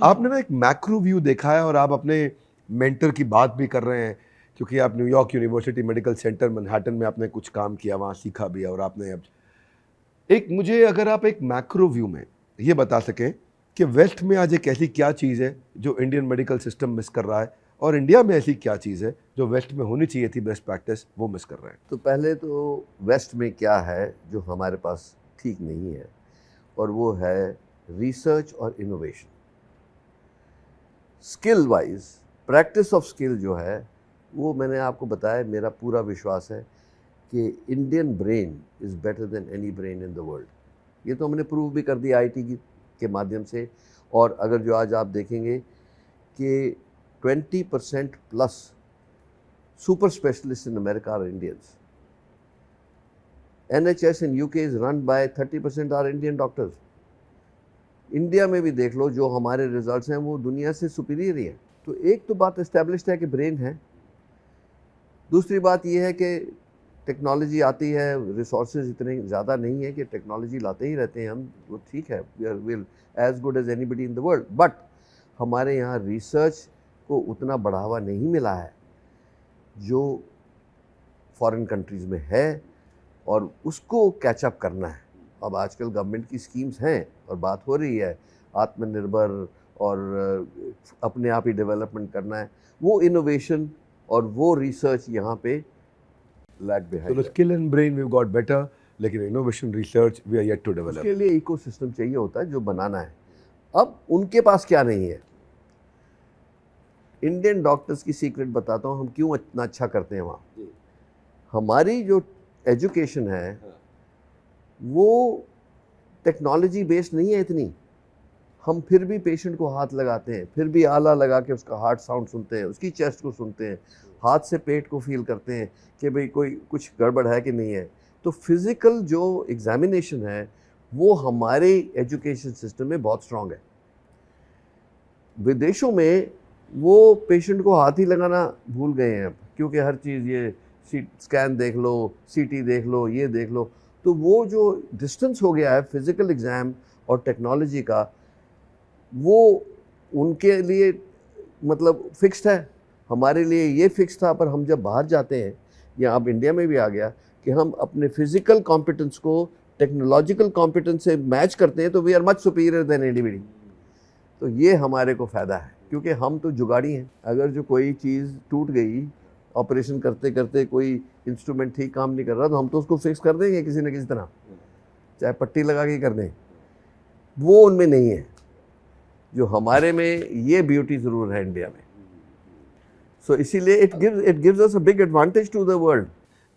आपने ना एक मैक्रो व्यू देखा है और आप अपने मेंटर की बात भी कर रहे हैं, क्योंकि आप New York university medical centre Manhattan में आपने कुछ काम किया, वहाँ सीखा भी है और आपने अब एक मुझे अगर आप एक मैक्रो व्यू में ये बता सकें कि वेस्ट में आज एक ऐसी क्या चीज़ है जो इंडियन मेडिकल सिस्टम मिस कर रहा है, और इंडिया में ऐसी क्या चीज़ है जो वेस्ट में होनी चाहिए थी बेस्ट प्रैक्टिस, वो मिस कर रहे हैं। तो पहले तो वेस्ट में क्या है जो हमारे पास ठीक नहीं है, और वो है रिसर्च और innovation. Skill wise practice of skill जो है वो मैंने आपको बताया, मेरा पूरा विश्वास है कि Indian brain is better than any brain in the world. ये तो हमने प्रूव भी कर दिया आईटी के माध्यम से। और अगर जो आज आप देखेंगे कि 20% plus super specialist in America are Indians. NHS in UK is run by 30% are Indian doctors। India में भी देख लो, जो हमारे रिजल्ट्स हैं वो दुनिया से सुपीरियर ही है। तो एक तो बात एस्टेब्लिश्ड है कि ब्रेन है। दूसरी बात ये है कि टेक्नोलॉजी आती है, रिसोर्सेज इतने ज़्यादा नहीं है कि टेक्नोलॉजी लाते ही रहते हैं हम, वो ठीक है, we are will as good as anybody in the world, but हमारे यहाँ रिसर्च को उतना बढ़ावा नहीं मिला है जो फॉरेन कंट्रीज़ में है, और उसको कैचअप करना है। अब आजकल गवर्नमेंट की स्कीम्स हैं और बात हो रही है आत्मनिर्भर और अपने आप ही डेवलपमेंट करना है, वो इनोवेशन और वो रिसर्च यहाँ पे लैग बिहाइंड है। Skill and brain we got better, लेकिन innovation research we are yet to develop. उसके लिए इकोसिस्टम चाहिए होता है जो बनाना है। अब उनके पास क्या नहीं है। इंडियन डॉक्टर्स की सीक्रेट बताता हूँ, हम क्यों इतना अच्छा करते हैं वहाँ। हमारी जो एजुकेशन है वो टेक्नोलॉजी बेस्ड नहीं है इतनी। हम फिर भी पेशेंट को हाथ लगाते हैं, फिर भी आला लगा के उसका हार्ट साउंड सुनते हैं, उसकी चेस्ट को सुनते हैं, हाथ से पेट को फील करते हैं कि भाई कोई कुछ गड़बड़ है कि नहीं है। तो फिज़िकल जो एग्जामिनेशन है वो हमारे एजुकेशन सिस्टम में बहुत स्ट्रांग है। विदेशों में वो पेशेंट को हाथ ही लगाना भूल गए हैं अब, क्योंकि हर चीज़ ये स्कैन देख लो, CT देख लो, ये देख लो। तो वो जो डिस्टेंस हो गया है फिज़िकल एग्ज़ाम और टेक्नोलॉजी का, वो उनके लिए मतलब फिक्स्ड है। हमारे लिए ये फिक्स था, पर हम जब बाहर जाते हैं, या अब इंडिया में भी आ गया कि हम अपने फिज़िकल कॉम्पिटेंस को टेक्नोलॉजिकल कॉम्पिटेंस से मैच करते हैं, तो we are much superior than anybody. तो ये हमारे को फ़ायदा है, क्योंकि हम तो जुगाड़ी हैं। अगर जो कोई चीज़ टूट गई, ऑपरेशन करते करते कोई इंस्ट्रूमेंट ठीक काम नहीं कर रहा, तो हम तो उसको फिक्स कर देंगे किसी न किसी तरह, चाहे पट्टी लगा के कर दें। वो उनमें नहीं है, जो हमारे में ये ब्यूटी ज़रूर है इंडिया में। सो इसीलिए it gives us a big advantage to the world.